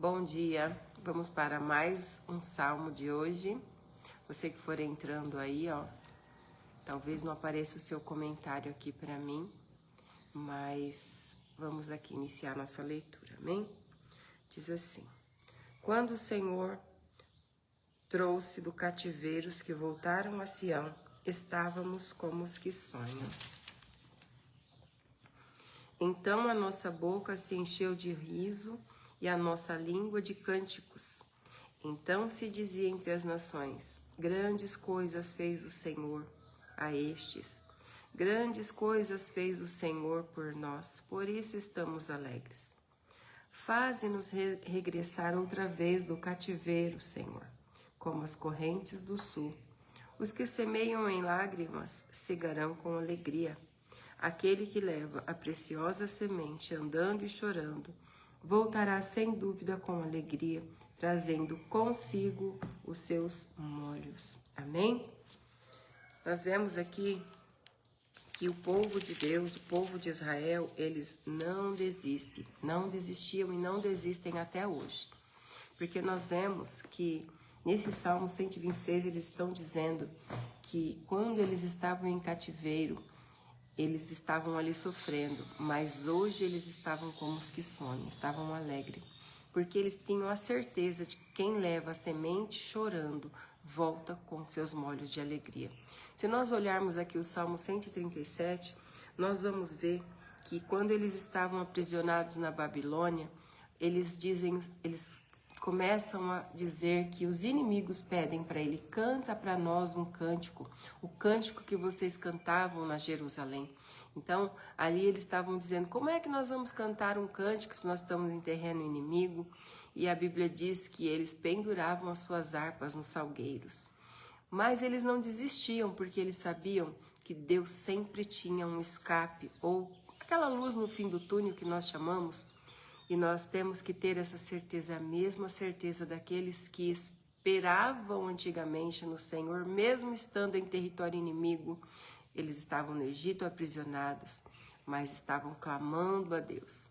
Bom dia, vamos para mais um salmo de hoje. Você que for entrando aí, ó, talvez não apareça o seu comentário aqui para mim, mas vamos aqui iniciar nossa leitura, amém? Diz assim: quando o Senhor trouxe do cativeiro os que voltaram a Sião, estávamos como os que sonham. Então a nossa boca se encheu de riso e a nossa língua de cânticos. Então se dizia entre as nações: grandes coisas fez o Senhor a estes. Grandes coisas fez o Senhor por nós, por isso estamos alegres. Faze-nos regressar outra vez do cativeiro, Senhor, como as correntes do sul. Os que semeiam em lágrimas cegarão com alegria. Aquele que leva a preciosa semente andando e chorando, voltará sem dúvida com alegria, trazendo consigo os seus molhos. Amém? Nós vemos aqui que o povo de Deus, o povo de Israel, eles não desistem, não desistiam e não desistem até hoje. Porque nós vemos que nesse Salmo 126 eles estão dizendo que quando eles estavam em cativeiro, eles estavam ali sofrendo, mas hoje eles estavam como os que sonham, estavam alegres, porque eles tinham a certeza de que quem leva a semente chorando, volta com seus molhos de alegria. Se nós olharmos aqui o Salmo 137, nós vamos ver que quando eles estavam aprisionados na Babilônia, eles começam a dizer que os inimigos pedem para ele: canta para nós um cântico, o cântico que vocês cantavam na Jerusalém. Então, ali eles estavam dizendo: como é que nós vamos cantar um cântico se nós estamos em terreno inimigo? E a Bíblia diz que eles penduravam as suas harpas nos salgueiros. Mas eles não desistiam, porque eles sabiam que Deus sempre tinha um escape, ou aquela luz no fim do túnel que nós chamamos. E nós temos que ter essa certeza, a mesma certeza daqueles que esperavam antigamente no Senhor, mesmo estando em território inimigo. Eles estavam no Egito aprisionados, mas estavam clamando a Deus.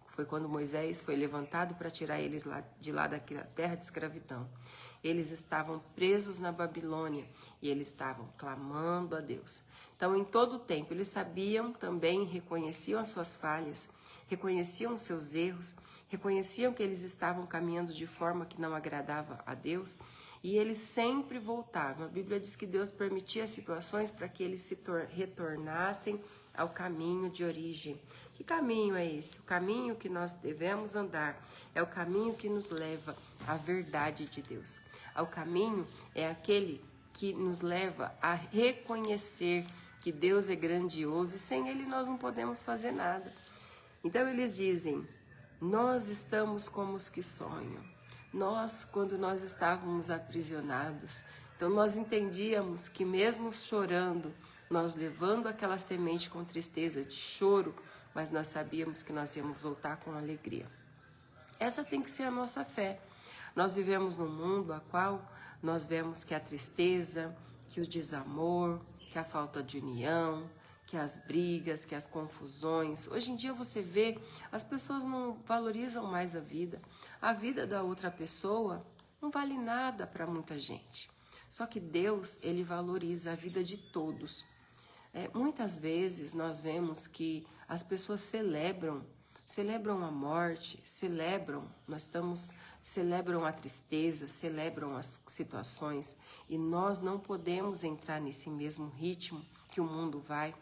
Foi quando Moisés foi levantado para tirar eles de lá daquela terra de escravidão. Eles estavam presos na Babilônia e eles estavam clamando a Deus. Então, em todo o tempo, eles sabiam também, reconheciam as suas falhas, reconheciam os seus erros, reconheciam que eles estavam caminhando de forma que não agradava a Deus, e eles sempre voltavam. A Bíblia diz que Deus permitia situações para que eles se retornassem ao caminho de origem. Que caminho é esse? O caminho que nós devemos andar é o caminho que nos leva à verdade de Deus. O caminho é aquele que nos leva a reconhecer que Deus é grandioso e sem Ele nós não podemos fazer nada. Então eles dizem: nós estamos como os que sonham. Nós, quando nós estávamos aprisionados, então nós entendíamos que mesmo chorando, nós levando aquela semente com tristeza, de choro, mas nós sabíamos que nós íamos voltar com alegria. Essa tem que ser a nossa fé. Nós vivemos num mundo a qual nós vemos que a tristeza, que o desamor, que a falta de união, que as brigas, que as confusões. Hoje em dia você vê, as pessoas não valorizam mais a vida. A vida da outra pessoa não vale nada para muita gente. Só que Deus, Ele valoriza a vida de todos. Muitas vezes nós vemos que as pessoas celebram a morte, celebram a tristeza, celebram as situações, e nós não podemos entrar nesse mesmo ritmo que o mundo vai,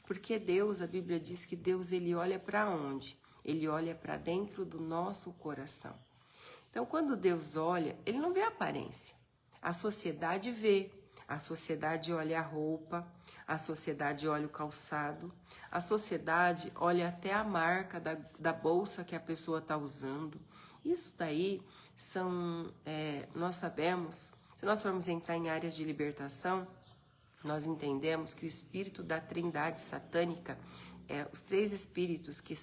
porque Deus, a Bíblia diz que Deus, Ele olha para onde? Ele olha para dentro do nosso coração. Então, quando Deus olha, Ele não vê a aparência. A sociedade vê. A sociedade olha a roupa, a sociedade olha o calçado, a sociedade olha até a marca da bolsa que a pessoa está usando. Isso daí nós sabemos, se nós formos entrar em áreas de libertação, nós entendemos que o espírito da trindade satânica, os três espíritos que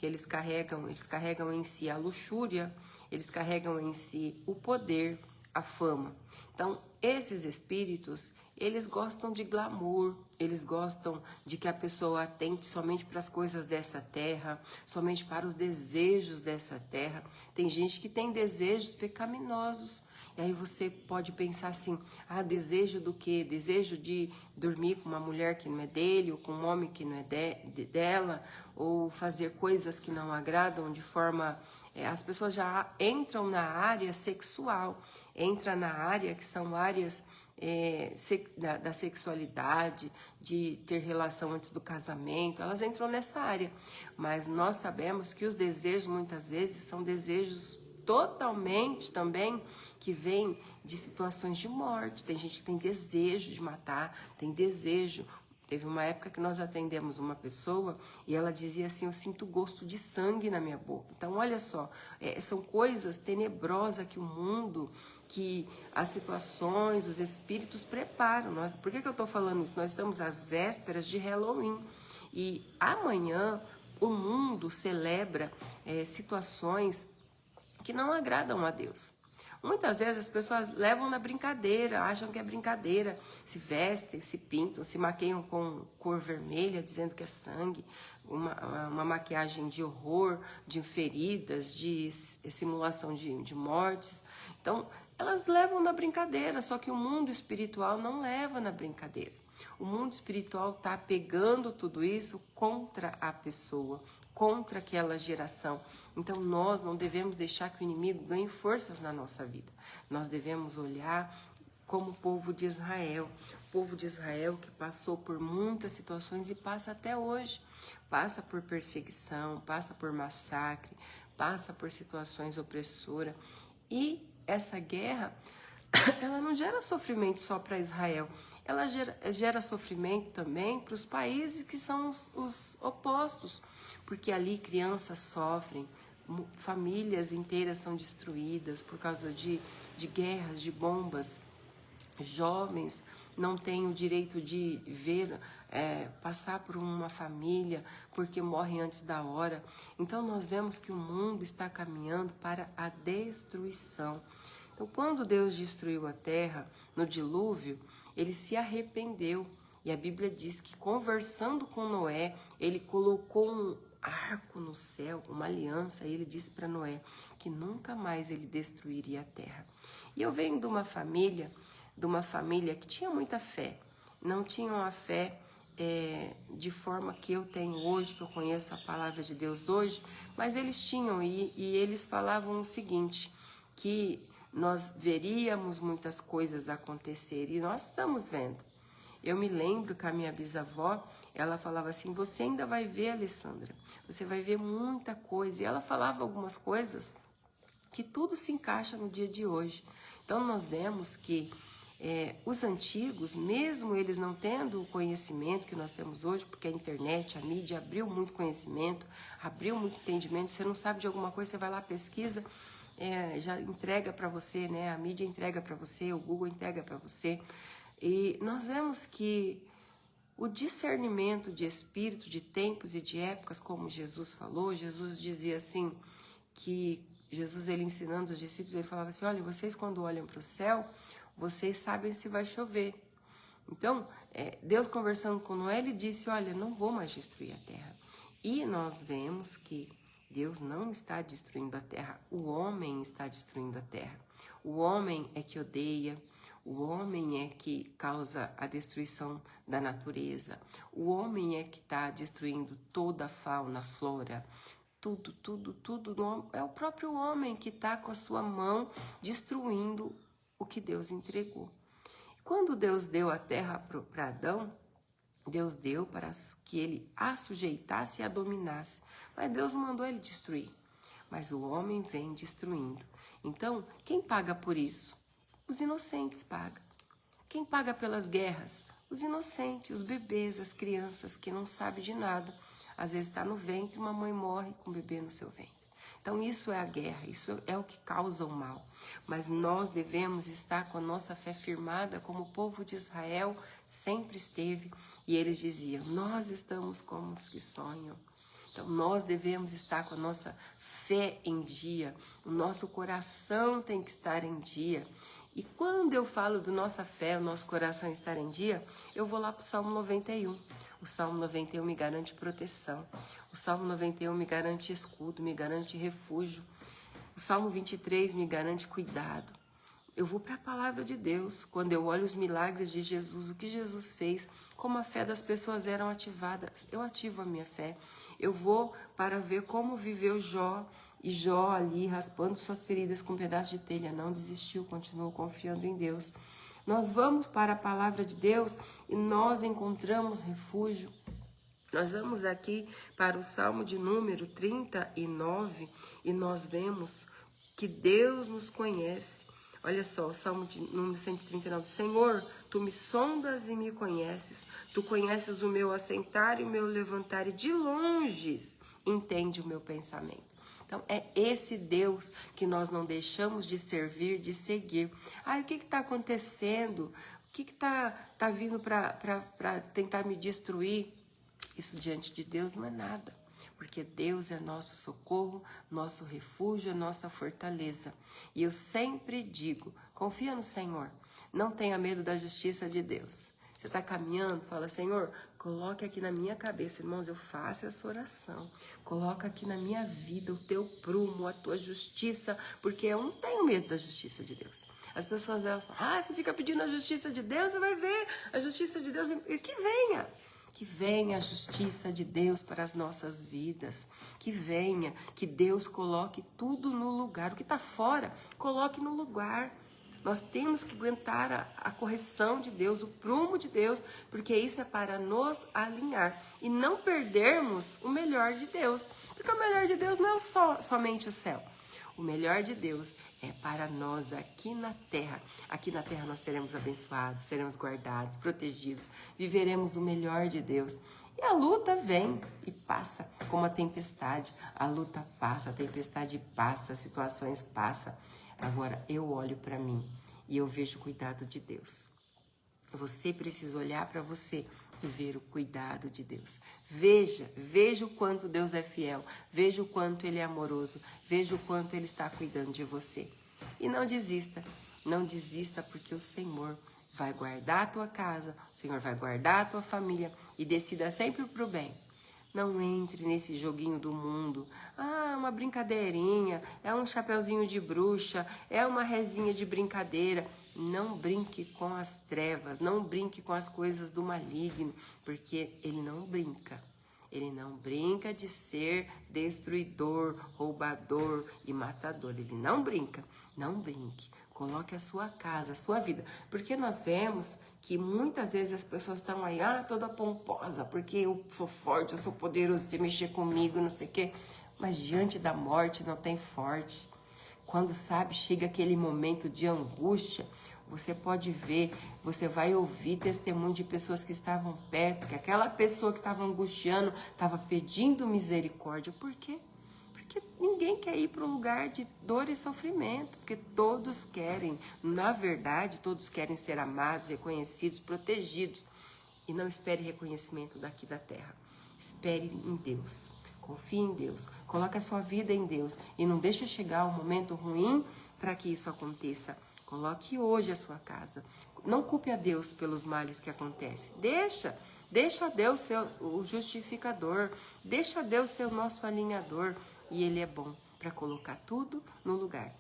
eles carregam em si a luxúria, eles carregam em si o poder, a fama. Então, esses espíritos, eles gostam de glamour, eles gostam de que a pessoa atente somente para as coisas dessa terra, somente para os desejos dessa terra. Tem gente que tem desejos pecaminosos. E aí você pode pensar assim, desejo do quê? Desejo de dormir com uma mulher que não é dele, ou com um homem que não é dela, ou fazer coisas que não agradam de forma... as pessoas já entram na área sexual, entram na área que são áreas da sexualidade, de ter relação antes do casamento, elas entram nessa área. Mas nós sabemos que os desejos muitas vezes são desejos totalmente também que vêm de situações de morte. Tem gente que tem desejo de matar, tem desejo. Teve uma época que nós atendemos uma pessoa e ela dizia assim, eu sinto gosto de sangue na minha boca. Então, olha só, são coisas tenebrosas que o mundo, que as situações, os espíritos preparam. Por que eu estou falando isso? Nós estamos às vésperas de Halloween e amanhã o mundo celebra situações que não agradam a Deus. Muitas vezes as pessoas levam na brincadeira, acham que é brincadeira, se vestem, se pintam, se maquiam com cor vermelha, dizendo que é sangue, uma maquiagem de horror, de feridas, de simulação de mortes. Então, elas levam na brincadeira, só que o mundo espiritual não leva na brincadeira. O mundo espiritual está pegando tudo isso contra a pessoa, contra aquela geração. Então nós não devemos deixar que o inimigo ganhe forças na nossa vida. Nós devemos olhar como o povo de Israel. O povo de Israel que passou por muitas situações e passa até hoje. Passa por perseguição, passa por massacre, passa por situações opressoras. E essa guerra, ela não gera sofrimento só para Israel. Ela gera sofrimento também para os países que são os opostos, porque ali crianças sofrem, famílias inteiras são destruídas por causa de guerras, de bombas. Jovens não têm o direito de ver, passar por uma família porque morrem antes da hora. Então nós vemos que o mundo está caminhando para a destruição. Então, quando Deus destruiu a terra no dilúvio, ele se arrependeu. E a Bíblia diz que, conversando com Noé, ele colocou um arco no céu, uma aliança, e ele disse para Noé que nunca mais ele destruiria a terra. E eu venho de uma família que tinha muita fé. Não tinham a fé de forma que eu tenho hoje, que eu conheço a palavra de Deus hoje, mas eles tinham, e eles falavam o seguinte, que nós veríamos muitas coisas acontecer, e nós estamos vendo. Eu me lembro que a minha bisavó, ela falava assim, você ainda vai ver, Alessandra, você vai ver muita coisa. E ela falava algumas coisas que tudo se encaixa no dia de hoje. Então nós vemos que os antigos, mesmo eles não tendo o conhecimento que nós temos hoje, porque a internet, a mídia abriu muito conhecimento, abriu muito entendimento, você não sabe de alguma coisa, você vai lá, pesquisa, já entrega para você, né? A mídia entrega para você, o Google entrega para você. E nós vemos que o discernimento de espírito, de tempos e de épocas, como Jesus falou, Jesus dizia assim, que Jesus, ele ensinando os discípulos, ele falava assim, olha, vocês quando olham para o céu, vocês sabem se vai chover. Então, Deus conversando com Noé, ele disse, olha, não vou mais destruir a terra. E nós vemos que Deus não está destruindo a terra, o homem está destruindo a terra. O homem é que odeia, o homem é que causa a destruição da natureza, o homem é que está destruindo toda a fauna, a flora, tudo. É o próprio homem que está com a sua mão destruindo o que Deus entregou. Quando Deus deu a terra para Adão, Deus deu para que ele a sujeitasse e a dominasse. Mas Deus não mandou ele destruir. Mas o homem vem destruindo. Então, quem paga por isso? Os inocentes pagam. Quem paga pelas guerras? Os inocentes, os bebês, as crianças que não sabem de nada. Às vezes está no ventre, uma mãe morre com o bebê no seu ventre. Então isso é a guerra, isso é o que causa o mal. Mas nós devemos estar com a nossa fé firmada, como o povo de Israel sempre esteve. E eles diziam, nós estamos como os que sonham. Então, nós devemos estar com a nossa fé em dia, o nosso coração tem que estar em dia. E quando eu falo do nossa fé, o nosso coração estar em dia, eu vou lá para o Salmo 91. O Salmo 91 me garante proteção. O Salmo 91 me garante escudo, me garante refúgio. O Salmo 23 me garante cuidado. Eu vou para a palavra de Deus. Quando eu olho os milagres de Jesus, o que Jesus fez, como a fé das pessoas eram ativadas, eu ativo a minha fé. Eu vou para ver como viveu Jó, e Jó ali raspando suas feridas com um pedaço de telha, não desistiu, continuou confiando em Deus. Nós vamos para a palavra de Deus e nós encontramos refúgio. Nós vamos aqui para o Salmo de número 39 e nós vemos que Deus nos conhece. Olha só, o Salmo de número 139. Senhor, tu me sondas e me conheces. Tu conheces o meu assentar e o meu levantar e de longe entende o meu pensamento. Então, é esse Deus que nós não deixamos de servir, de seguir. O que está acontecendo? O que está vindo para tentar me destruir? Isso diante de Deus não é nada. Porque Deus é nosso socorro, nosso refúgio, nossa fortaleza. E eu sempre digo, confia no Senhor, não tenha medo da justiça de Deus. Você está caminhando, fala, Senhor, coloque aqui na minha cabeça, irmãos, eu faço essa oração. Coloca aqui na minha vida o teu prumo, a tua justiça, porque eu não tenho medo da justiça de Deus. As pessoas elas falam, você fica pedindo a justiça de Deus, você vai ver a justiça de Deus, que venha. Que venha a justiça de Deus para as nossas vidas. Que venha, que Deus coloque tudo no lugar. O que está fora, coloque no lugar. Nós temos que aguentar a correção de Deus, o prumo de Deus, porque isso é para nos alinhar e não perdermos o melhor de Deus. Porque o melhor de Deus não é somente o céu. O melhor de Deus é para nós aqui na terra. Aqui na terra nós seremos abençoados, seremos guardados, protegidos, viveremos o melhor de Deus. E a luta vem e passa como a tempestade. A luta passa, a tempestade passa, as situações passam. Agora eu olho para mim e eu vejo o cuidado de Deus. Você precisa olhar para você e ver o cuidado de Deus. Veja o quanto Deus é fiel, veja o quanto Ele é amoroso, veja o quanto Ele está cuidando de você. E não desista porque o Senhor vai guardar a tua casa, o Senhor vai guardar a tua família e decida sempre para o bem. Não entre nesse joguinho do mundo. Uma brincadeirinha, é um chapeuzinho de bruxa, é uma rezinha de brincadeira. Não brinque com as trevas, não brinque com as coisas do maligno, porque ele não brinca. Ele não brinca de ser destruidor, roubador e matador. Ele não brinca. Não brinque. Coloque a sua casa, a sua vida. Porque nós vemos que muitas vezes as pessoas estão aí, toda pomposa, porque eu sou forte, eu sou poderoso, você mexer comigo, não sei o quê. Mas diante da morte não tem forte. Quando, chega aquele momento de angústia, você pode ver, você vai ouvir testemunho de pessoas que estavam perto, que aquela pessoa que estava angustiando, estava pedindo misericórdia. Por quê? Porque ninguém quer ir para um lugar de dor e sofrimento, porque todos querem, na verdade, todos querem ser amados, reconhecidos, protegidos. E não espere reconhecimento daqui da terra. Espere em Deus. Confie em Deus, coloque a sua vida em Deus e não deixe chegar um momento ruim para que isso aconteça. Coloque hoje a sua casa. Não culpe a Deus pelos males que acontecem. Deixa Deus ser o justificador, deixa Deus ser o nosso alinhador e Ele é bom para colocar tudo no lugar.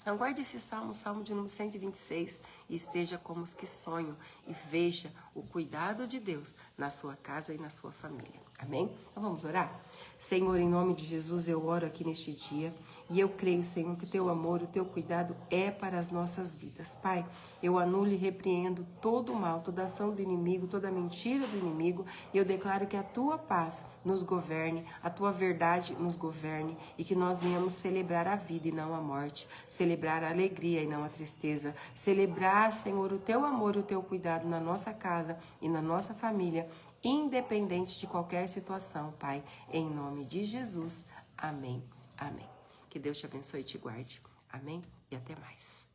Então guarde esse salmo de número 126 e esteja como os que sonham e veja o cuidado de Deus na sua casa e na sua família. Amém? Então vamos orar? Senhor, em nome de Jesus, eu oro aqui neste dia e eu creio, Senhor, que o teu amor, o teu cuidado é para as nossas vidas. Pai, eu anulo e repreendo todo o mal, toda ação do inimigo, toda mentira do inimigo e eu declaro que a tua paz nos governe, a tua verdade nos governe e que nós venhamos celebrar a vida e não a morte, celebrar a alegria e não a tristeza, celebrar, Senhor, o teu amor e o teu cuidado na nossa casa e na nossa família, independente de qualquer situação, Pai, em nome de Jesus. Amém. Amém. Que Deus te abençoe e te guarde. Amém. E até mais.